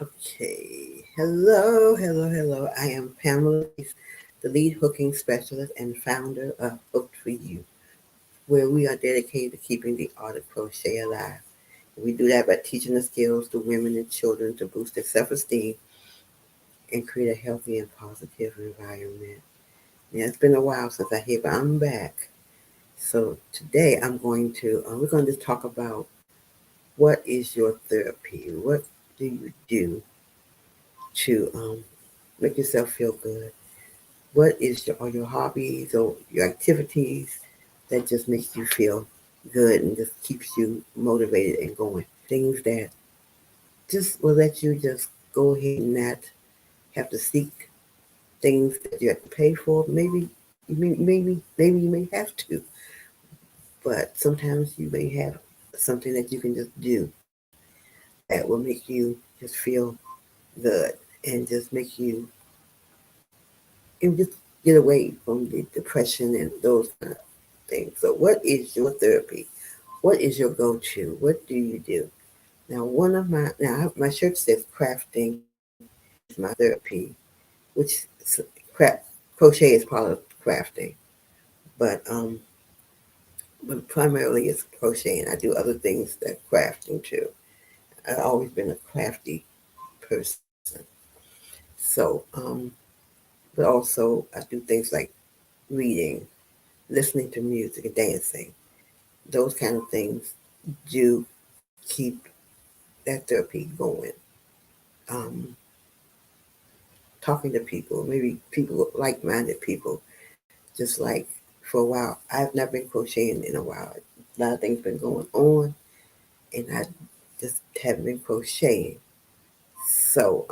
Okay. Hello. I am Pamela Reese, the lead hooking specialist and founder of Hooked for You, where we are dedicated to keeping the art of crochet alive. We do that by teaching the skills to women and children to boost their self-esteem and create a healthy and positive environment. Now, it's been a while since I hit, but I'm back. So today we're going to just talk about what is your therapy? What do you do to make yourself feel good? What is are your hobbies or your activities that just makes you feel good and just keeps you motivated and going? Things that just will let you just go ahead and not have to seek things that you have to pay for. Maybe you may have to, but sometimes you may have something that you can just do that will make you just feel good and just make you and just get away from the depression and those kind of things. So, what is your therapy? What is your go-to? What do you do? Now, my shirt says crafting is my therapy, which craft, crochet is part of crafting, but primarily it's crocheting. I do other things that crafting too. I've always been a crafty person. So, but also I do things like reading, listening to music, and dancing. Those kind of things do keep that therapy going. Um, Talking to people, maybe people, like-minded people, just like for a while. I've not been crocheting in a while. A lot of things been going on, and I just haven't been crocheting. So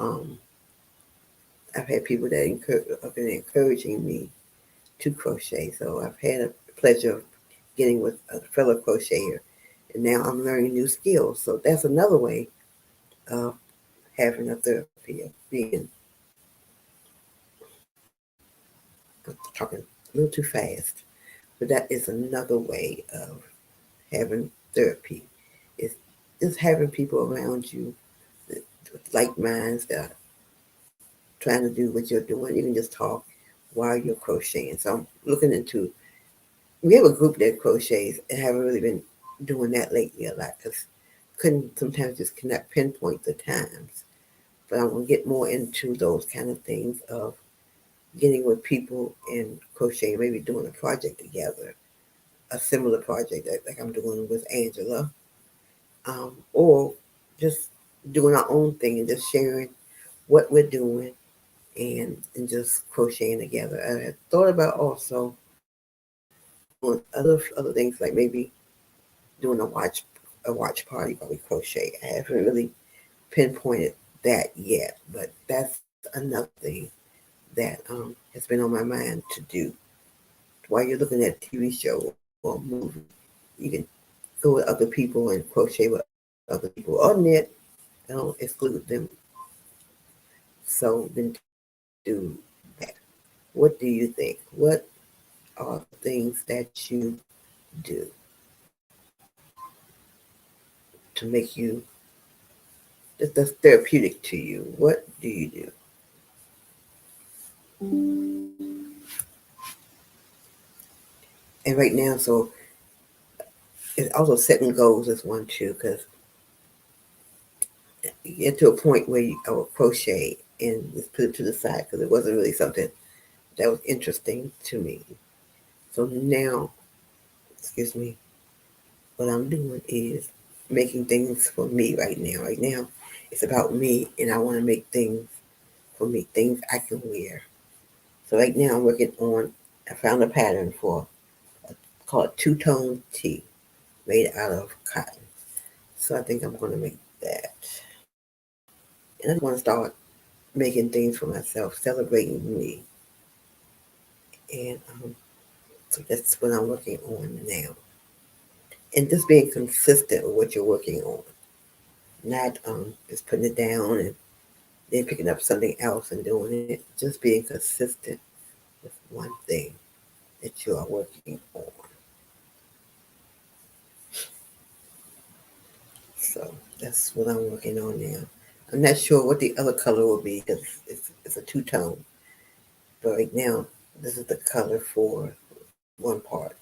I've had people that have been encouraging me to crochet. So I've had a pleasure of getting with a fellow crocheter, and now I'm learning new skills. So that's another way of having a therapy of being talking a little too fast, but that is another way of having therapy. It's just having people around you with like minds that are trying to do what you're doing. You can just talk while you're crocheting. So I'm looking into. We have a group that crochets and haven't really been doing that lately a lot because couldn't sometimes just cannot pinpoint the times. But I'm gonna get more into those kind of things of getting with people and crocheting, maybe doing a project together, a similar project that like I'm doing with Angela, or just doing our own thing and just sharing what we're doing and just crocheting together. I had thought about also doing other things like maybe doing a watch party while we crochet. I haven't really pinpointed that yet, but that's another thing that has been on my mind to do. While you're looking at a TV show or a movie, you can go with other people and crochet with other people or knit. I don't exclude them. So then do that. What do you think? What are the things that you do to make you that's therapeutic to you? What do you do? And right now, so it's also setting goals is one too, because you get to a point where I will crochet and just put it to the side because it wasn't really something that was interesting to me. So now, excuse me, what I'm doing is making things for me right now. Right now, it's about me, and I want to make things for me, things I can wear. So right now, I'm working on. I found a pattern for called two-tone tee made out of cotton. So I think I'm going to make that, and I just want to start making things for myself, celebrating me, and so that's what I'm working on now. And just being consistent with what you're working on, not just putting it down and then picking up something else and doing it. Just being consistent with one thing that you are working on. So that's what I'm working on now. I'm not sure what the other color will be because it's a two-tone. But right now, this is the color for one part.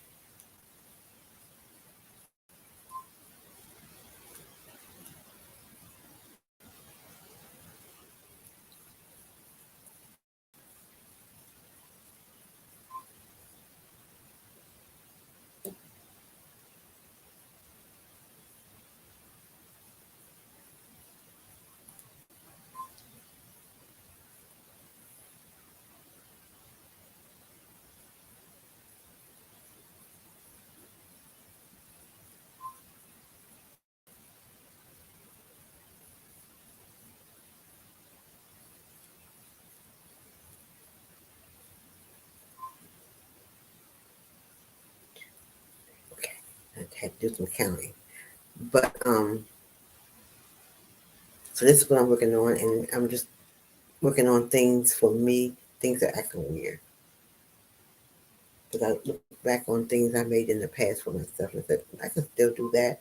Okay, I had to do some counting. But so this is what I'm working on, and I'm just working on things for me, things that I can wear. Because I look back on things I made in the past for myself and said I can still do that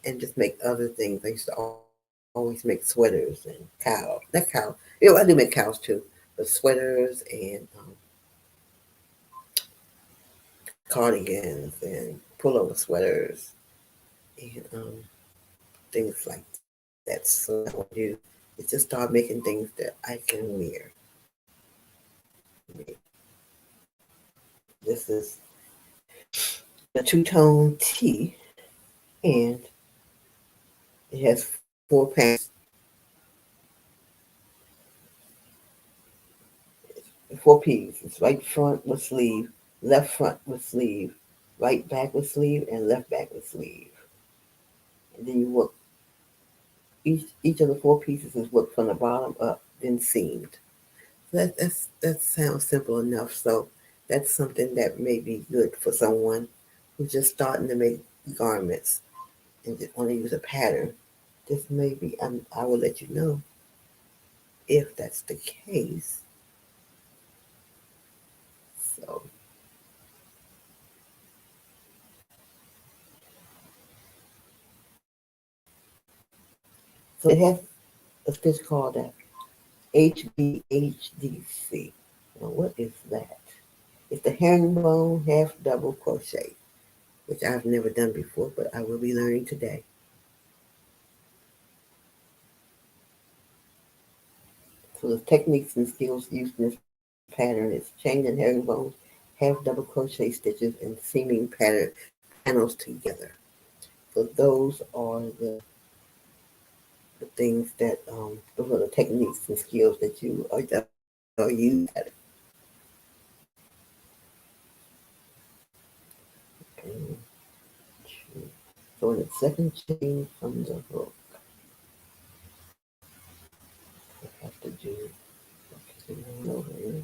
and just make other things. I used to always make sweaters and cows. Not cows. Yeah, I do make cows too, but sweaters and cardigans and pullover sweaters and things like that. So what I want to do is just start making things that I can wear. This is a two-tone tee, and it has 4 pants, 4 pieces. Right front with sleeve, left front with sleeve, right back with sleeve, and left back with sleeve. And then you work each of the 4 pieces is worked from the bottom up, then seamed. That sounds simple enough. So that's something that may be good for someone who's just starting to make garments and just want to use a pattern. This may be. I will let you know if that's the case. So, so it has a stitch called a HBHDC. Now, what is that? It's the herringbone half double crochet, which I've never done before, but I will be learning today. So the techniques and skills used in this pattern is chain and herringbone, half double crochet stitches, and seaming pattern panels together. So those are the things that those are the techniques and skills that you are used at. Okay. So in the second chain from the hook, I have to do over here.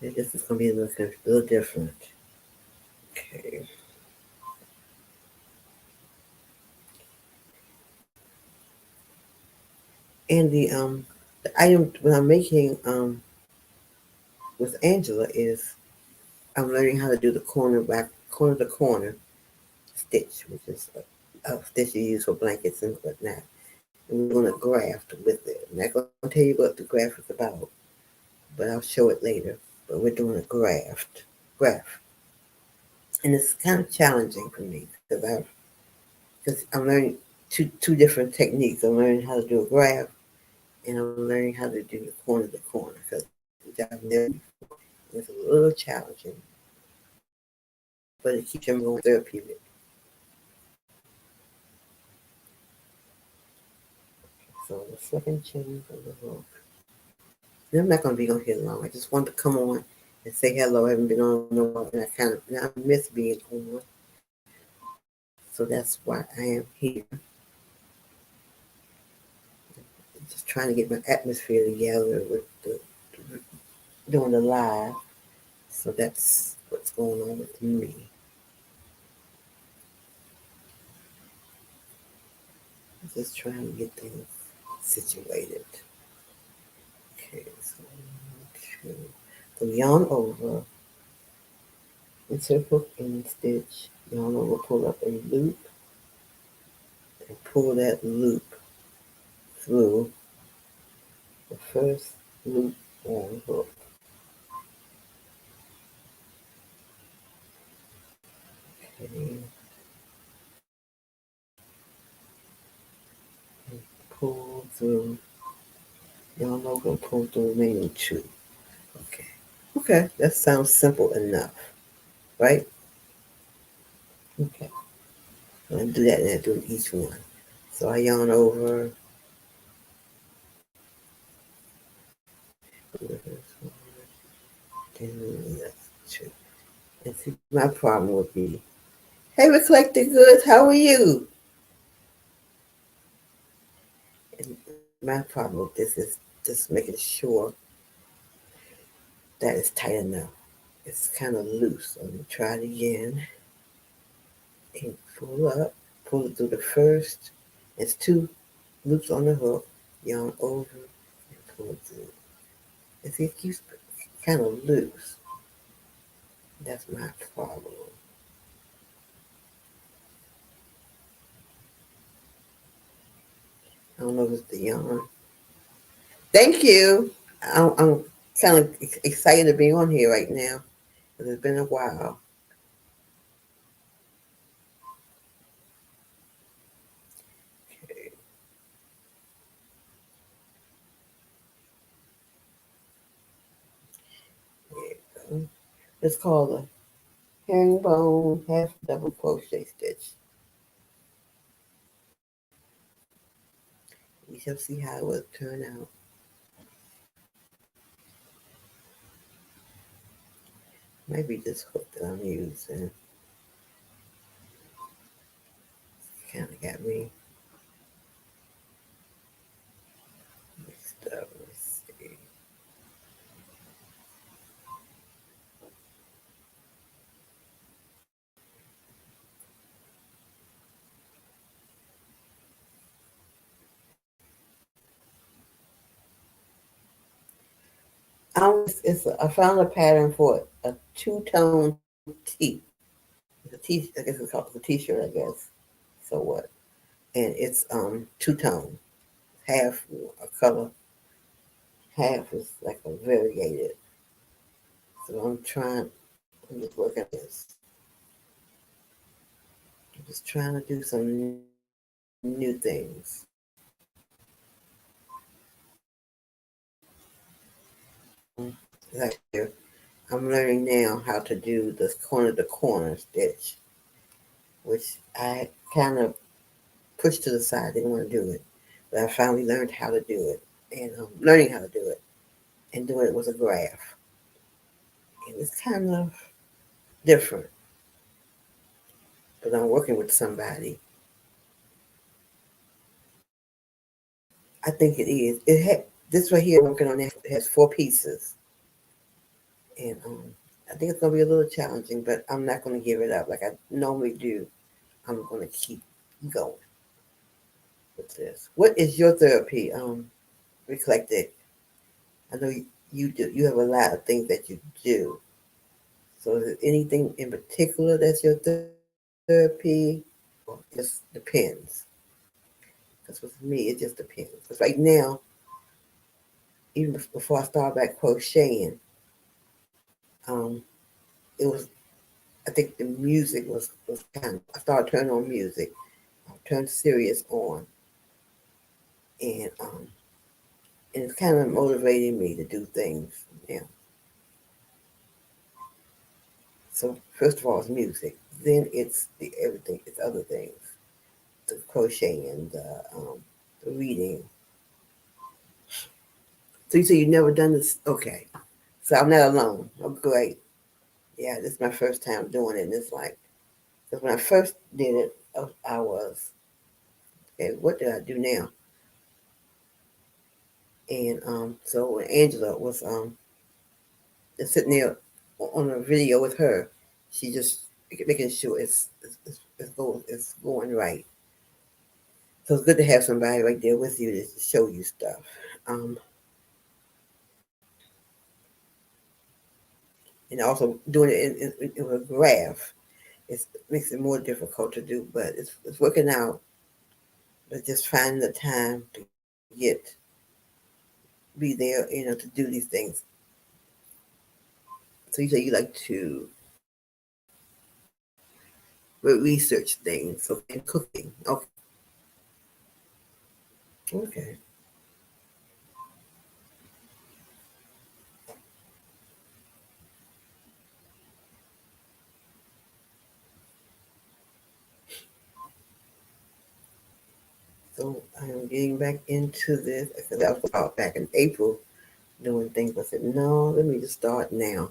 This is gonna be a little different. Okay. And the item when I'm making with Angela is I'm learning how to do the corner to corner stitch, which is a stitch you use for blankets and whatnot. And we're gonna graft with it. I'm not gonna tell you what the graft is about, but I'll show it later. But we're doing a graft, and it's kind of challenging for me because I'm learning two different techniques. I'm learning how to do a graft, and I'm learning how to do the corner to corner because I've never. It's a little challenging, but it keeps them going therapeutic. So the second chain from the hook. And I'm not gonna be on here long. I just wanted to come on and say hello. I haven't been on in a while, and I miss being on. So that's why I am here. Just trying to get my atmosphere together with doing the live. So that's what's going on with me. Just trying to get things situated. Okay, so two. So yarn over, insert hook and stitch. Yarn over, pull up a loop, and pull that loop through the first loop on hook. Okay, pull through, yarn over, and pull the remaining two. Okay. Okay, that sounds simple enough, right? Okay. I'm gonna do that and I do each one. So I yarn over, then that's two. And see, my problem would be, hey, Reflected Goods, how are you? And my problem with this is just making sure that it's tight enough. It's kind of loose. So I'm gonna try it again and pull up, pull it through the first. It's two loops on the hook, yarn over, and pull it through. And see, it keeps kind of loose. That's my problem. I don't know if it's the yarn. Thank you. I'm kind of excited to be on here right now because it's been a while. Okay, there you go. It's called a herringbone half double crochet stitch. We shall see how it will turn out. Maybe this hook that I'm using kind of got me mixed up. Let's see. I found a pattern for a two-tone tee. It's a t. I guess it's called a t-shirt. I guess. So what? And it's two-tone. Half a color, half is like a variegated. So I'm just working on this. I'm just trying to do some new things. Like I'm learning now how to do this corner to corner stitch, which I kind of pushed to the side. Didn't want to do it, but I finally learned how to do it, and learning how to do it and doing it with a graph. And it's kind of different, but I'm working with somebody. I think it is. This right here. I'm working on it. It has four pieces, and I think it's gonna be a little challenging, but I'm not gonna give it up like I normally do. I'm gonna keep going with this. What is your therapy? Eclectic. I know you do. You have a lot of things that you do. So is it anything in particular that's your therapy? Or just depends. Because with me, it just depends. Because right now, even before I started back crocheting, um, it was. I think the music was kind of. I started turning on music. I turned serious on, and it's kind of motivating me to do things. Yeah. So first of all, it's music. Then it's the everything. It's other things. The crocheting, the reading. So you say you've never done this? Okay. So I'm not alone. Oh, great. Yeah, this is my first time doing it. And it's like, because when I first did it, I was, okay, what do I do now? And so when Angela was just sitting there on a video with her, she just making sure it's going right. So it's good to have somebody right there with you to show you stuff. Um, and also doing it in a graph, it makes it more difficult to do, but it's working out. But just finding the time to get be there, to do these things. So you say you like to research things, so and cooking. Okay, okay. So I'm getting back into this because I was out back in April doing things. I said, no, let me just start now.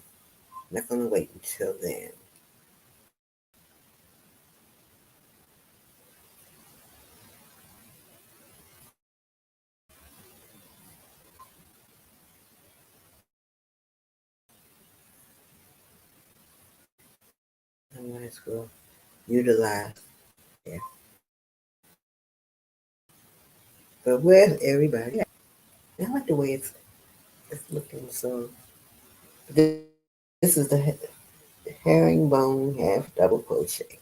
I'm not gonna wait until then. I might as well utilize it. But where's everybody? I like the way it's looking. So this, this is the herringbone half double crochet.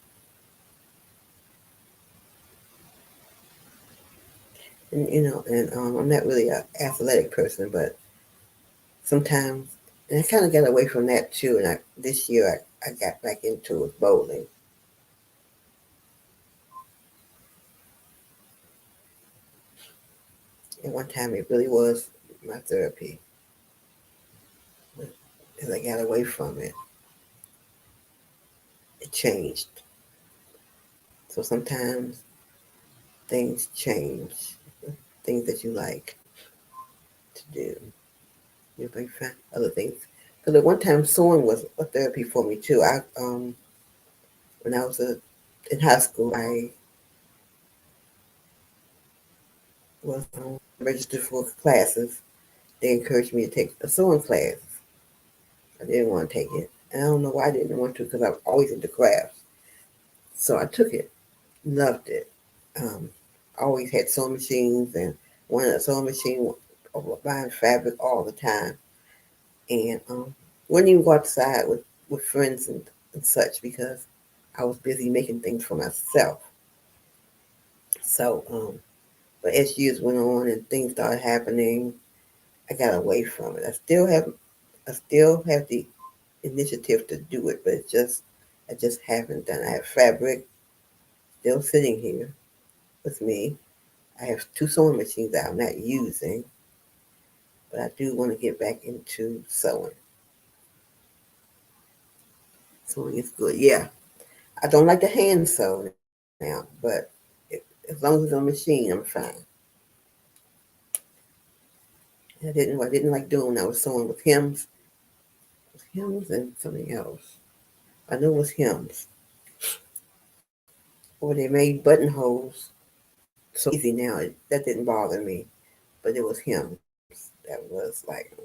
And I'm not really an athletic person, but sometimes, and I kind of got away from that too. And this year I got back into it, bowling. At one time, it really was my therapy. But as I got away from it, it changed. So sometimes things change, things that you like to do. You may find other things. Because at one time, sewing was a therapy for me too. When I was in high school, I was registered for classes. They encouraged me to take a sewing class. I didn't want to take it. And I don't know why I didn't want to because I was always into crafts. So I took it, loved it. Um, always had sewing machines and wanted a sewing machine, buying fabric all the time. And wouldn't even go outside with friends and such because I was busy making things for myself. So, but as years went on and things started happening, I got away from it. I still have the initiative to do it, but I just haven't done. I have fabric still sitting here with me. I have two sewing machines that I'm not using, but I do want to get back into sewing. Sewing is good. Yeah, I don't like to hand sew now, but as long as it's on machine, I'm fine. I didn't like doing when I was sewing with hymns and something else. I know it was hymns, or they made buttonholes so easy now. That didn't bother me, but it was hymns that was like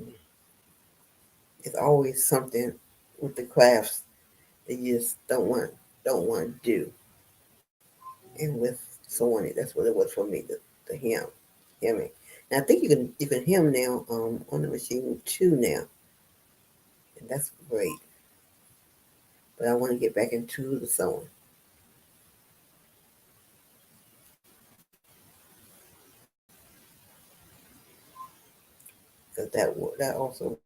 it's always something with the crafts that you just don't want to do. And with sewing it, that's what it was for me. The hemming. And I think you can hem now on the machine too now, and that's great. But I want to get back into the sewing because that also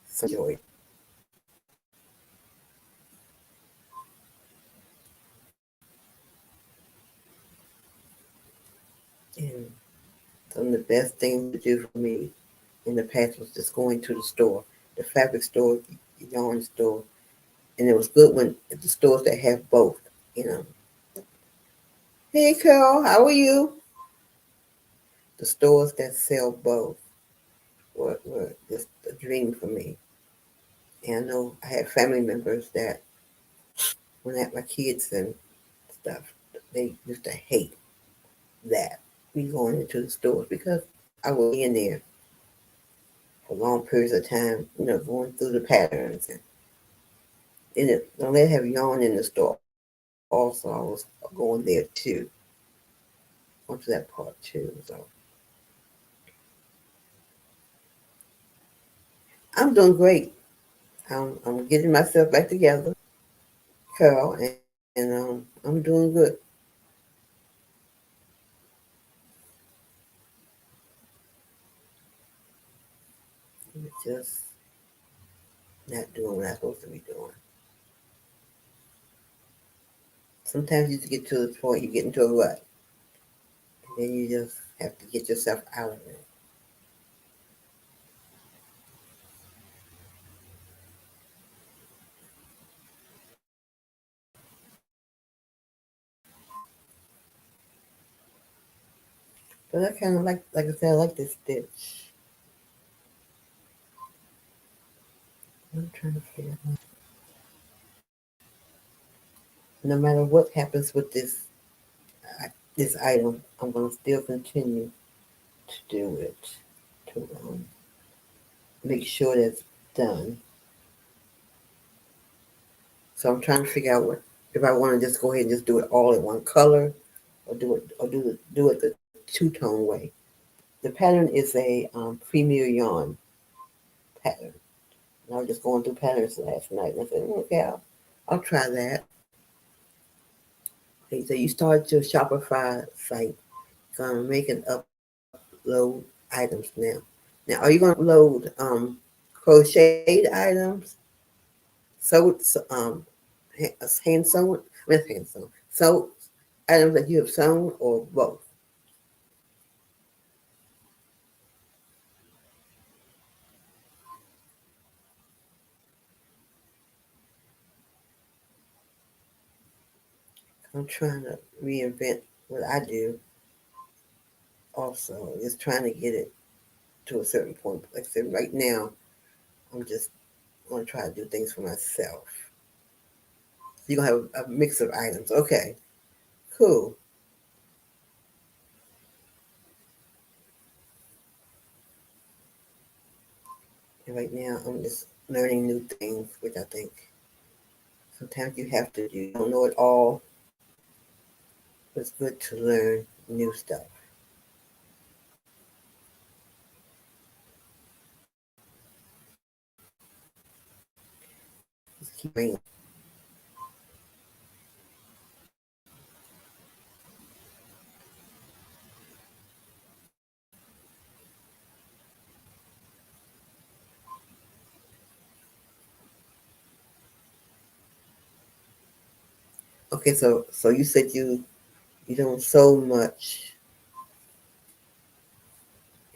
some joy. And some of the best things to do for me in the past was just going to the store, the fabric store, the yarn store, and it was good when the stores that have both. You know, hey Carol, how are you? The stores that sell both were just a dream for me. And I know I had family members that when I had my kids and stuff, they used to hate that me going into the stores because I would be in there for long periods of time, going through the patterns and don't let have yarn in the store. also I was going there too, onto that part too. So I'm doing great. I'm getting myself back together, Carol, and I'm doing good. It's just not doing what I'm supposed to be doing. Sometimes you just get to the point you get into a rut, and then you just have to get yourself out of it. But I kind of like I said, I like this stitch. I'm trying to figure out. No matter what happens with this item, I'm gonna still continue to do it to make sure that's done. So I'm trying to figure out what if I want to just go ahead and just do it all in one color, or do it the two tone way. The pattern is a Premier Yarn pattern. And I was just going through patterns last night, and I said, okay, I'll try that. Okay, so you start your Shopify site, gonna make and upload items now. Now, are you gonna upload crocheted items, sewed, hand sewn, with hand sewn, sewed items that you have sewn, or both? I'm trying to reinvent what I do. Also, just trying to get it to a certain point. Like I said, right now, I'm just gonna try to do things for myself. So you're gonna have a mix of items. Okay, cool. And right now, I'm just learning new things, which I think sometimes you have to do. You don't know it all, but it's good to learn new stuff. Just keep bringing. Okay, so you said you don't sew much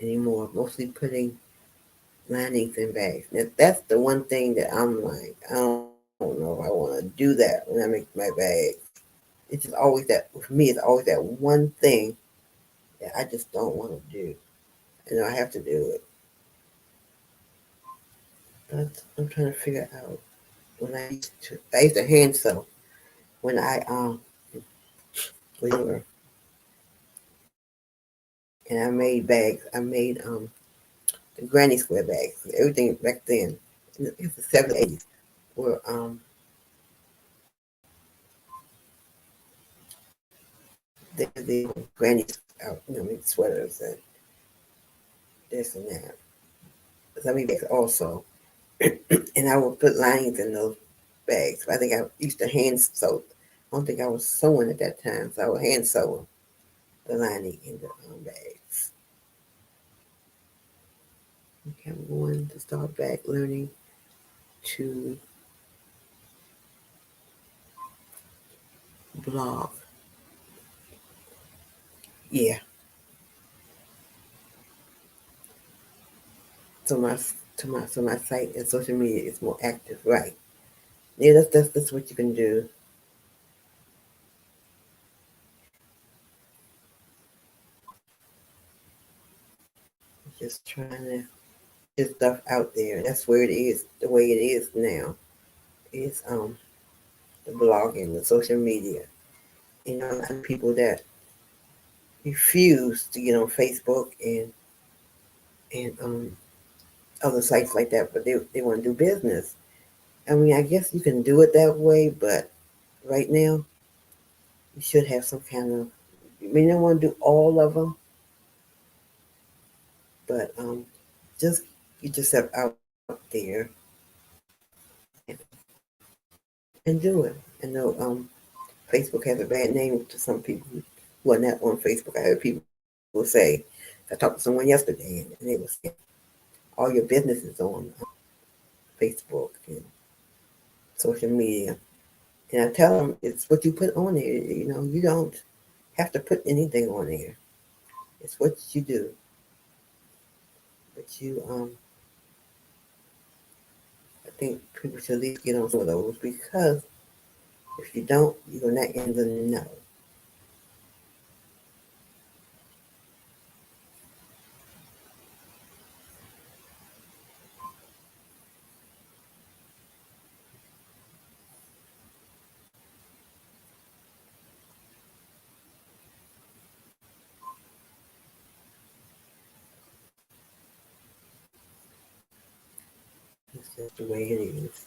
anymore. Mostly putting linings in bags. Now, that's the one thing that I'm like, I don't know if I want to do that when I make my bags. It's just always that for me. It's always that one thing that I just don't want to do. You know, I have to do it. But I'm trying to figure out when I used to hand sew when I was younger, and I made bags. I made the granny square bags. Everything back then, in the 70s, were the granny made sweaters and this and that. So I made bags also, and I would put linings in those bags. I think I used to hand sew. I don't think I was sewing at that time, so I would hand sew the lining in the bags. Okay, I'm going to start back learning to blog. Yeah, so my site and social media is more active, right? Yeah, that's what you can do. Just trying to get stuff out there. That's where it is. The way it is now is the blogging, the social media. You know, a lot of people that refuse to get on Facebook and other sites like that, but they want to do business. I mean, I guess you can do it that way, but right now You should have some kind of. You may not want to do all of them, but just get yourself out there and do it. I know Facebook has a bad name to some people who are not on Facebook. I heard people say, I talked to someone yesterday, and they were saying, all your business is on Facebook and social media. And I tell them it's what you put on there. You know, you don't have to put anything on there. It's what you do. But I think people should at least get on some of those because if you don't, you're not in the know. It's just the way it is.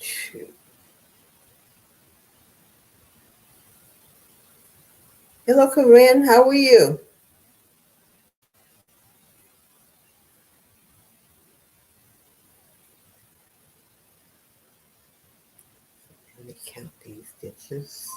Shoot. Hello, Corinne. How are you? Let me count these stitches.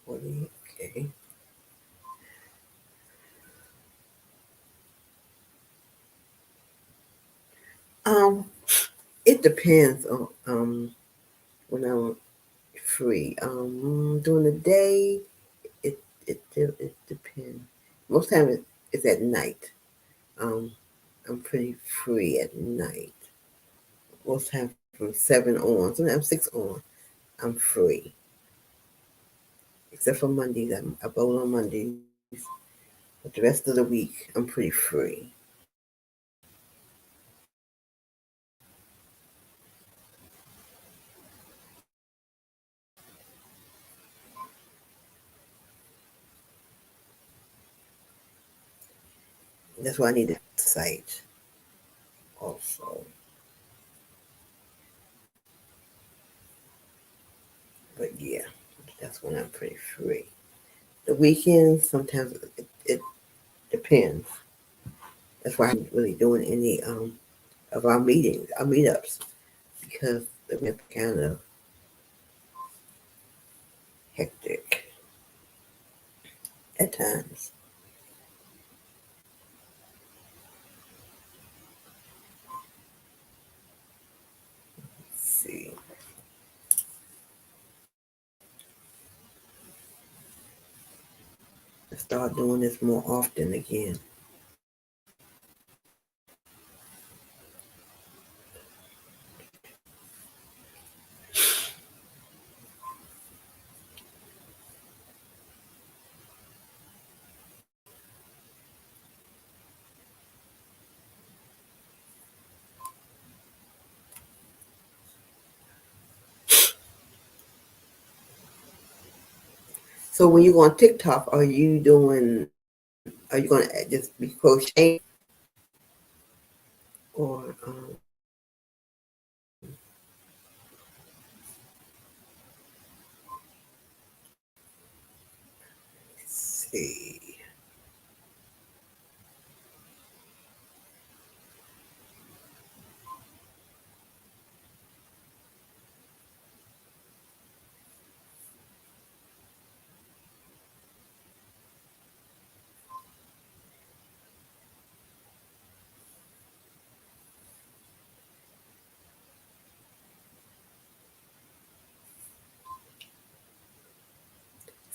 Okay. Um, it depends on when I'm free. During the day, it depends. Most time it's at night. Um, I'm pretty free at night. Most time from 7 on, sometimes 6 on. I'm free, except for Mondays. I bowl on Mondays, but the rest of the week I'm pretty free. That's why I need a site also. But yeah, that's when I'm pretty free. The weekends sometimes it depends. That's why I'm really doing any of our meetings, our meetups, because they've been kind of hectic at times. Let's see. Start doing this more often again. So when you go on TikTok, are you doing? Are you going to just be crocheting or let's see?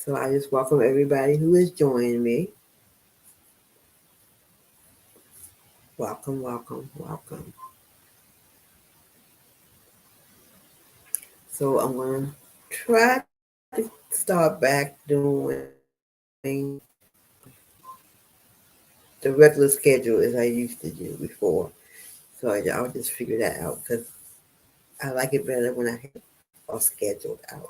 So I just welcome everybody who is joining me. Welcome, welcome, welcome. So I'm going to try to start back doing the regular schedule as I used to do before. So I'll just figure that out because I like it better when I have it all scheduled out.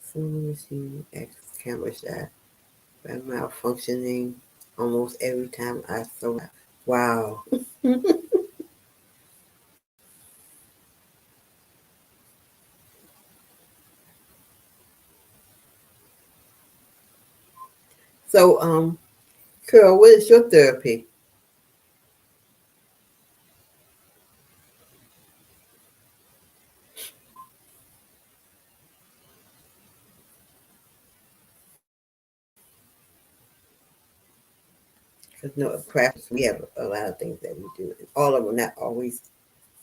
So let me see, X camera shot. I'm malfunctioning almost every time I throw it. Wow. So, Carol, what is your therapy? Because no crafts, we have a lot of things that we do. And all of them not always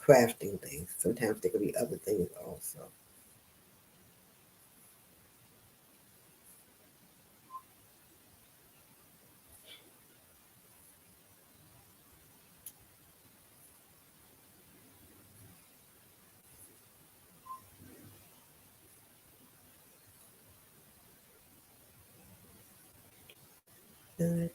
crafting things. Sometimes there could be other things also. Good.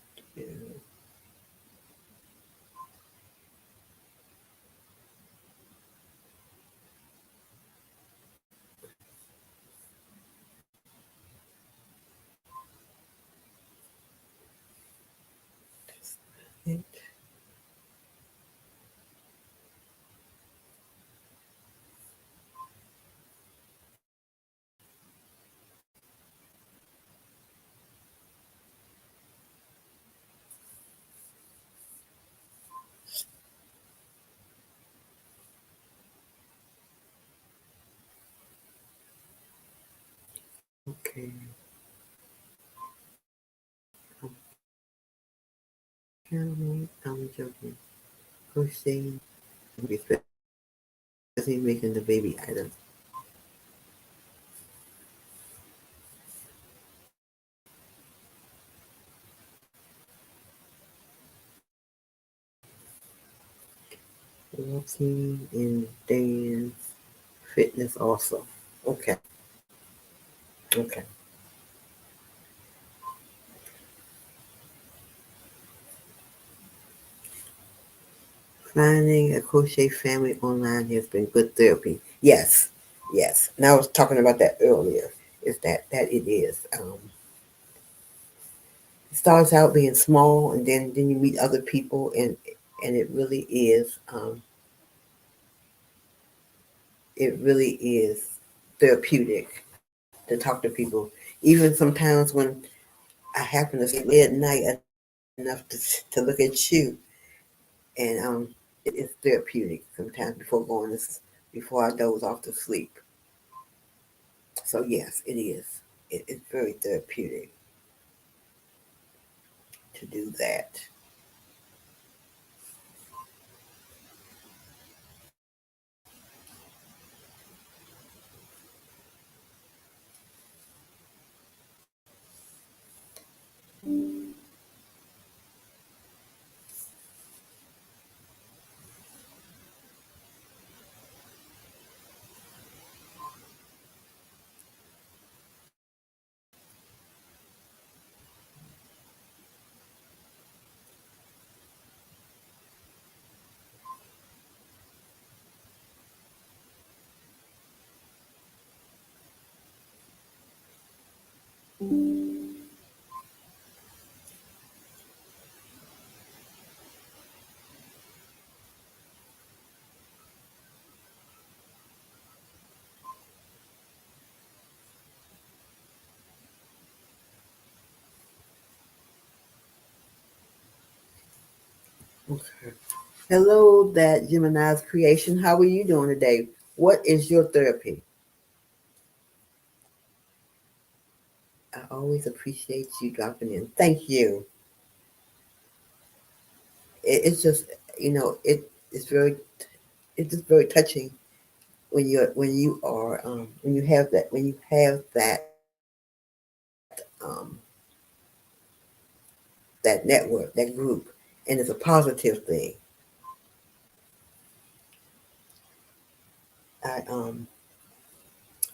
Okay. I'm joking. Crocheting, especially making the baby items. Walking and dance, fitness also. Okay. Okay. Finding a crochet family online has been good therapy. Yes, yes. And I was talking about that earlier. Is that it is. It starts out being small, and then you meet other people, and it really is therapeutic to talk to people. Even sometimes when I happen to sleep late at night enough to look at you, and it is therapeutic sometimes before I doze off to sleep. So yes, it is. It's very therapeutic to do that. Okay. Hello, that Gemini's creation. How are you doing today? What is your therapy? I always appreciate you dropping in. Thank you. It's just it's very it's just very touching when you have that network, that group, and it's a positive thing. I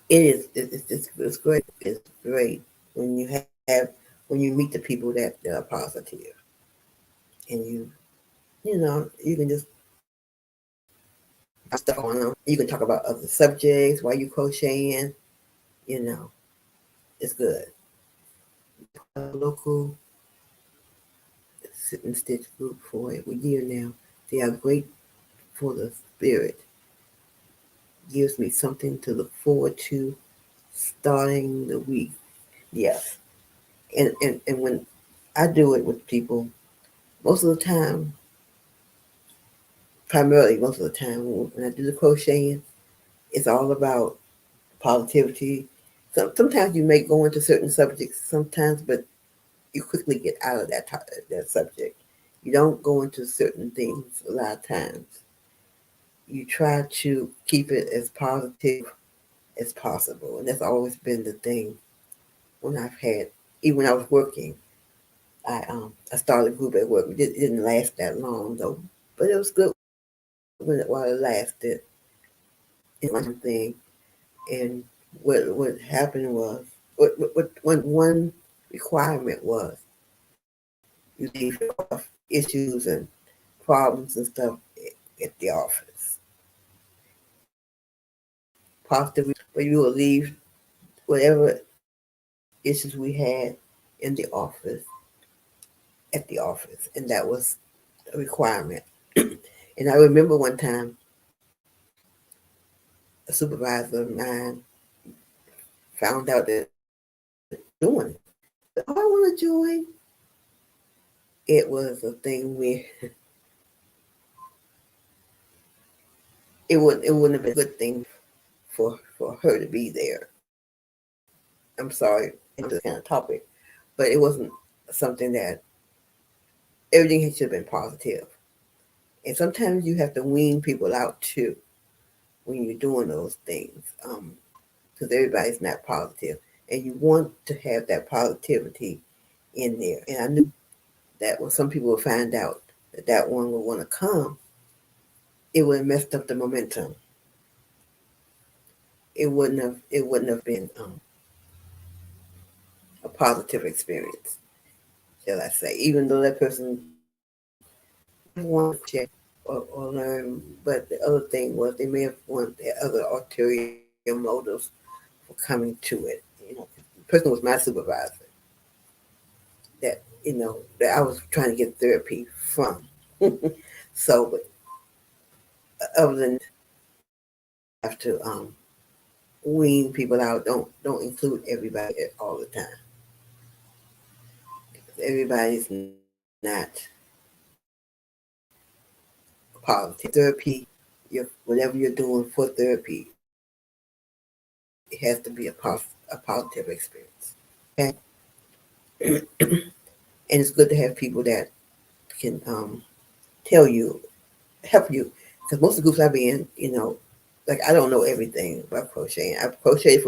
it is it's great. It's great when you have when you meet the people that are positive, and you can just stuff on them. You can talk about other subjects while you crocheting. You know, it's good. A local sit and stitch group for a year now. They are great for the spirit. Gives me something to look forward to starting the week. Yes, and when I do it with people, most of the time, primarily most of the time when I do the crocheting, it's all about positivity. Sometimes you may go into certain subjects sometimes, but you quickly get out of that subject. You don't go into certain things a lot of times. You try to keep it as positive as possible, and that's always been the thing. When I've had, even when I was working, I started a group at work. It didn't last that long though, but it was good while it lasted. It's one thing, and what happened was one requirement was you leave off issues and problems and stuff at the office. Positive, but you will leave whatever issues we had in the office at the office, and that was a requirement. And I remember one time a supervisor of mine found out that doing it. Oh, I want to join. It was a thing where it wouldn't have been a good thing for her to be there. I'm sorry, it's this kind of topic, but it wasn't something that everything should have been positive. And sometimes you have to wean people out too when you're doing those things, because everybody's not positive, and you want to have that positivity in there. And I knew that when some people would find out that one would want to come, it would have messed up the momentum. It wouldn't have been a positive experience, shall I say? Even though that person wanted to check or learn, but the other thing was they may have wanted other ulterior motives for coming to it. The person was my supervisor that that I was trying to get therapy from. So, but other than have to wean people out, don't include everybody all the time. Everybody's not positive. Therapy, whatever you're doing for therapy, it has to be a positive experience. Okay, and it's good to have people that can tell you, help you, because most of the groups I be in, like I don't know everything about crocheting. I've crocheted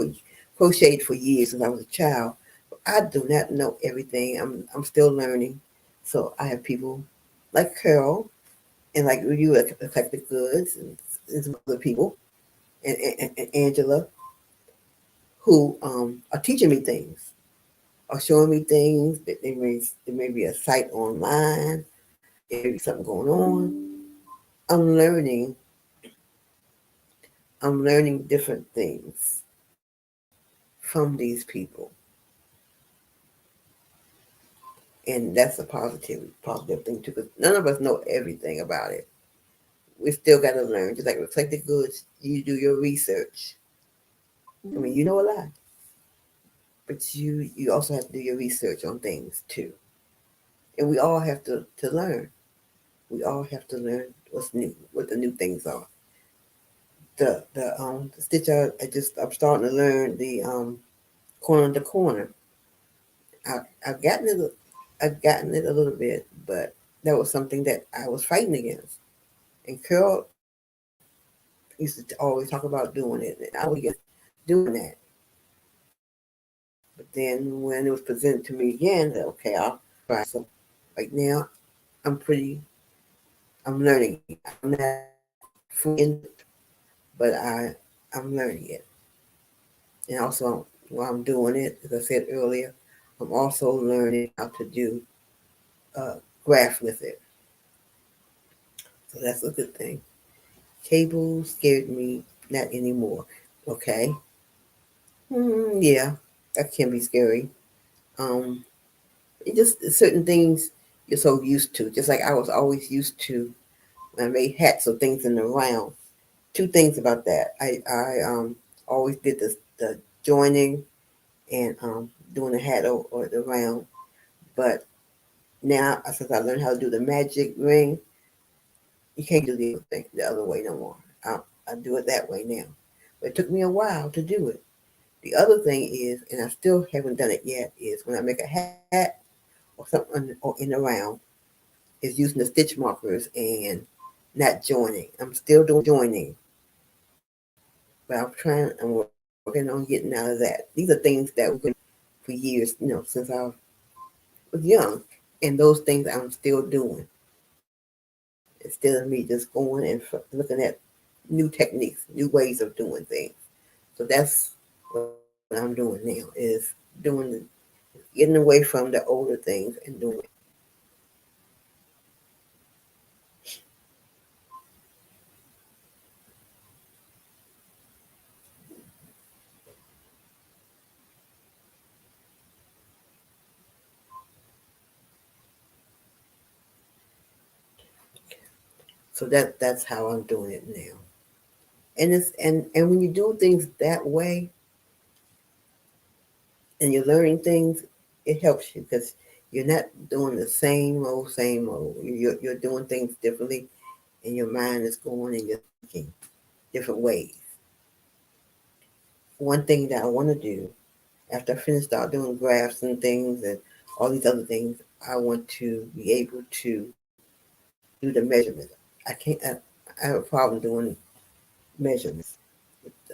for years since I was a child. But I do not know everything. I'm still learning. So I have people like Carol and like you at Eclectic Goods and some other people and Angela who are teaching me things, are showing me things that there may be a site online, there may be something going on. I'm learning. I'm learning different things from these people, and that's a positive thing too. Because none of us know everything about it. We still got to learn. Just like Reflected Goods, you do your research. I mean, you know a lot, but you also have to do your research on things too. And we all have to learn. We all have to learn what's new, what the new things are. The stitch out. I'm starting to learn the corner to corner. I've gotten it. I've gotten it a little bit, but that was something that I was fighting against. And Carol used to always talk about doing it, and I was doing that. But then when it was presented to me again, okay, I'll try. So right now, I'm pretty, I'm learning. I'm not fully in it, but I'm learning it. And also, while I'm doing it, as I said earlier, I'm also learning how to do graph with it. So that's a good thing. Cable scared me, not anymore. Okay. Yeah, that can be scary. Um, it just certain things you're so used to. Just like I was always used to when I made hats or things in the round. Two things about that. I always did the joining and doing the hat or the round. But now since I learned how to do the magic ring, you can't do the other thing the other way no more. I do it that way now. But it took me a while to do it. The other thing is, and I still haven't done it yet, is when I make a hat or something or in the round, is using the stitch markers and not joining. I'm still doing joining, but I'm working on getting out of that. These are things that we've been for years, since I was young, and those things I'm still doing instead of me just going and looking at new techniques, new ways of doing things. So that's what I'm doing now is getting away from the older things and doing it. So that's how I'm doing it now. And when you do things that way and you're learning things, it helps you because you're not doing the same old. You're doing things differently, and your mind is going and you're thinking different ways. One thing that I want to do after I finish start doing graphs and things and all these other things, I want to be able to do the measurements. I can't. I have a problem doing measurements.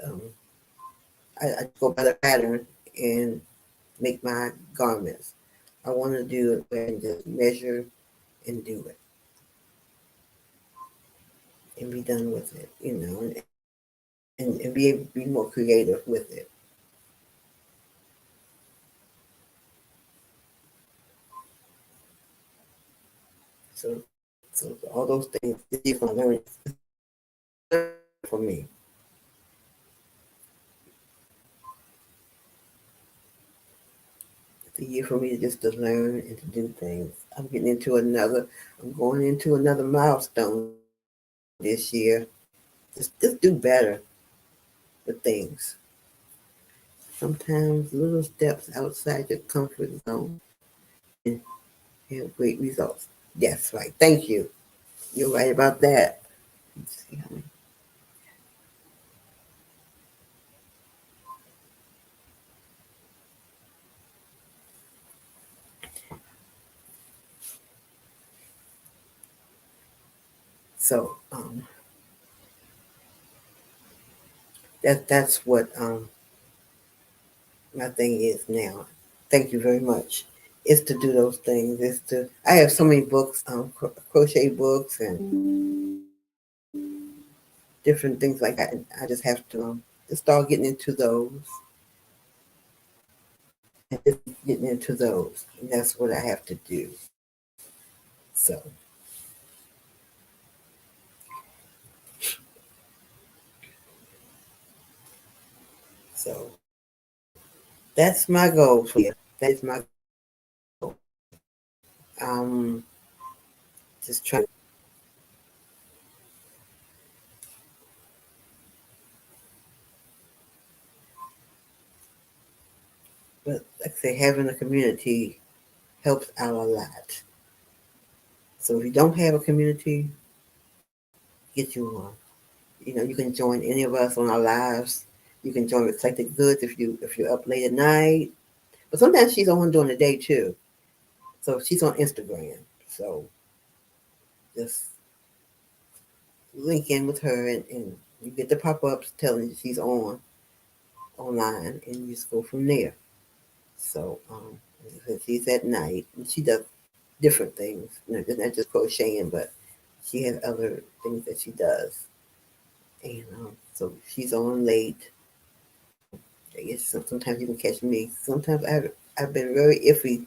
Um, I go by the pattern and make my garments. I want to do it where I can just measure and do it and be done with it, and be able to be more creative with it. So all those things you're going to learn for me. It's a year for me just to learn and to do things. I'm going into another milestone this year. Just do better with things. Sometimes little steps outside your comfort zone and have great results. That's right. Thank you. You're right about that. Let's see how many- So that's what my thing is now. Thank you very much. It's to do those things. I have so many books, crochet books and different things like that. And I just have to just start getting into those and just getting into those. And that's what I have to do. So, so that's my goal for you. That is my goal. Um, just trying, but like I say, having a community helps out a lot. So if you don't have a community, get you one. You can join any of us on our lives. You can join Eclectic Goods if you're up late at night. But sometimes she's on during the day too. So she's on Instagram. So just link in with her and You get the pop-ups telling you she's online, and you just go from there. So she's at night, and she does different things. Not just crocheting, but she has other things that she does. And so she's on late. I guess sometimes you can catch me. Sometimes I've been very iffy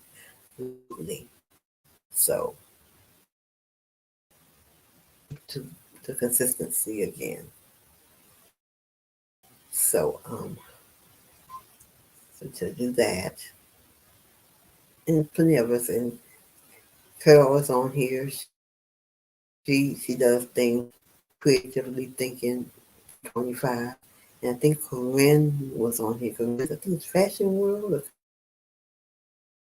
lately. So to the consistency again. So so to do that, and plenty of us, and Carol is on here. She does things creatively thinking 25. And I think Corinne was on here. Corinne, I think it's Fashion World or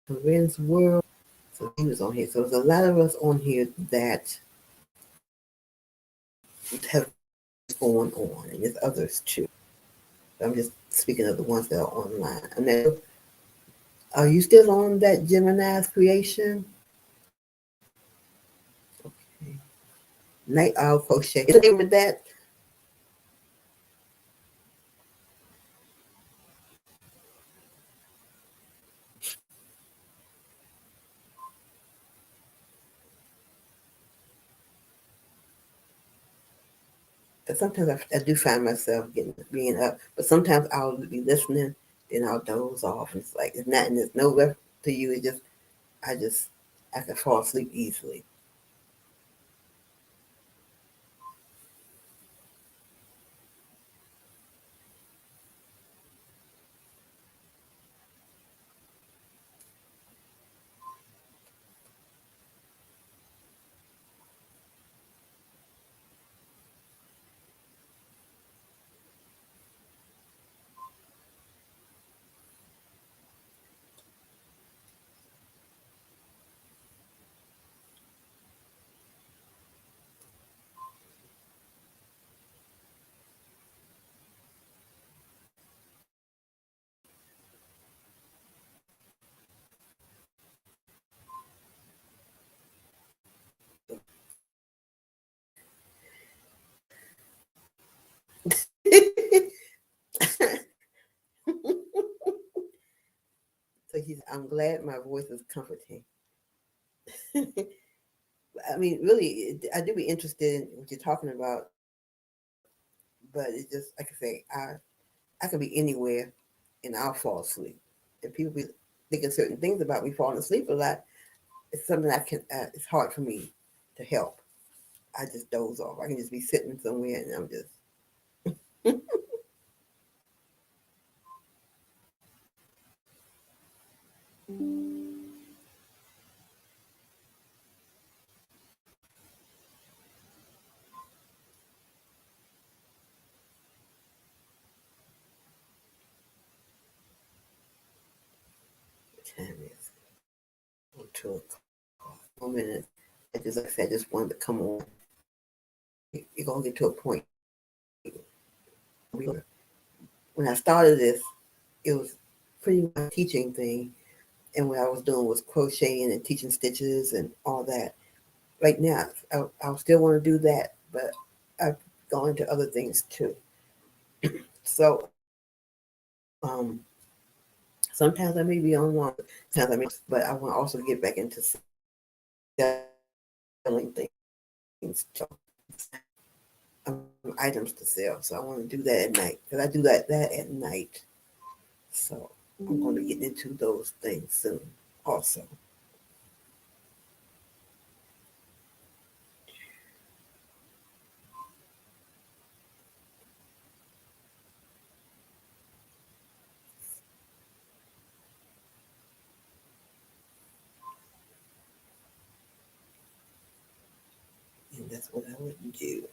Corinne's World. So he was on here. So there's a lot of us on here that have going on, and there's others too. I'm just speaking of the ones that are online. And then, are you still on that Gemini's creation? Okay. Night Owl Crochet. Is the name of that? But sometimes I do find myself being up, but sometimes I'll be listening, then I'll doze off. And it's like it's not, and there's no rest to you. It just I just I can fall asleep easily. So I'm glad my voice is comforting. I mean, really, I do be interested in what you're talking about, but it's just like I say, I can be anywhere and I'll fall asleep. And people be thinking certain things about me falling asleep a lot. It's something I can. It's hard for me to help. I just doze off. I can just be sitting somewhere and I'm just. Time is 2 o'clock. 1 minute. I just like I said, I just wanted to come on. You're gonna get to a point. When I started this, it was pretty much a teaching thing, and what I was doing was crocheting and teaching stitches and all that. Right now, I still want to do that, but I've gone into other things too. So um, sometimes I may be on one, sometimes I may, but I want to also get back into selling things, um, items to sell. So I want to do that at night because I do that at night. So I'm going to get into those things soon also. And that's what I would do.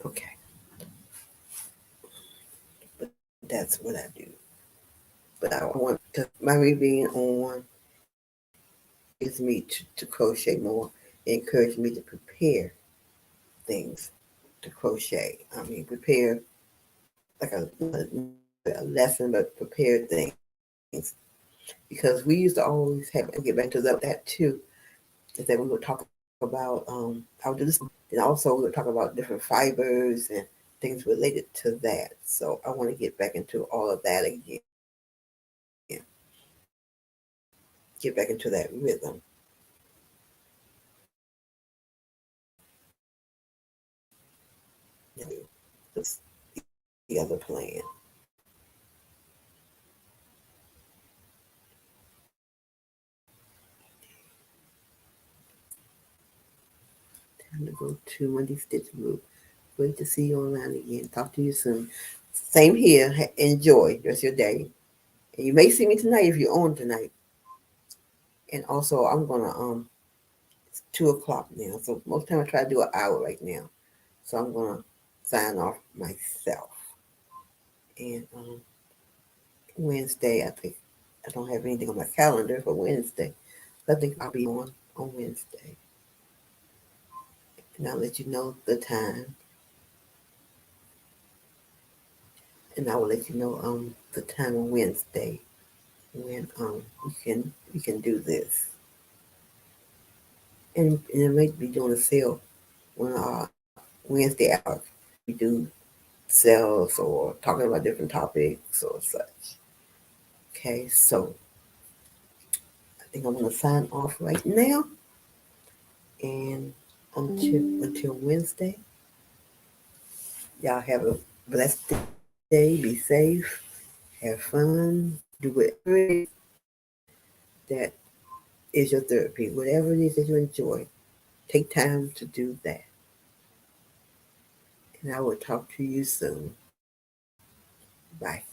Okay. But that's what I do. But I want to, my being on is me to crochet more, encourage me to prepare things. to crochet. I mean, prepare like a lesson, but prepare things because we used to always have and get back to that too. Is that we would talk about I'll do this, and also we would talk about different fibers and things related to that. So I want to get back into all of that again. Get back into that rhythm. That's the other plan. Time to go to Monday Stitch Group. Great to see you online again. Talk to you soon. Same here. Enjoy the rest of your day. And you may see me tonight if you're on tonight. And also, I'm gonna it's 2 o'clock now. So most time I try to do an hour right now. So I'm gonna sign off myself. And Wednesday, I think I don't have anything on my calendar for Wednesday. I think I'll be on Wednesday. And I'll let you know the time. And I will let you know the time on Wednesday when we can do this. And it might be doing a sale on Wednesday hours. We do sales or talking about different topics or such. Okay, so I think I'm gonna sign off right now, and until Wednesday, y'all have a blessed day. Be safe, have fun, do whatever that is your therapy, whatever it is that you enjoy. Take time to do that, and I will talk to you soon. Bye.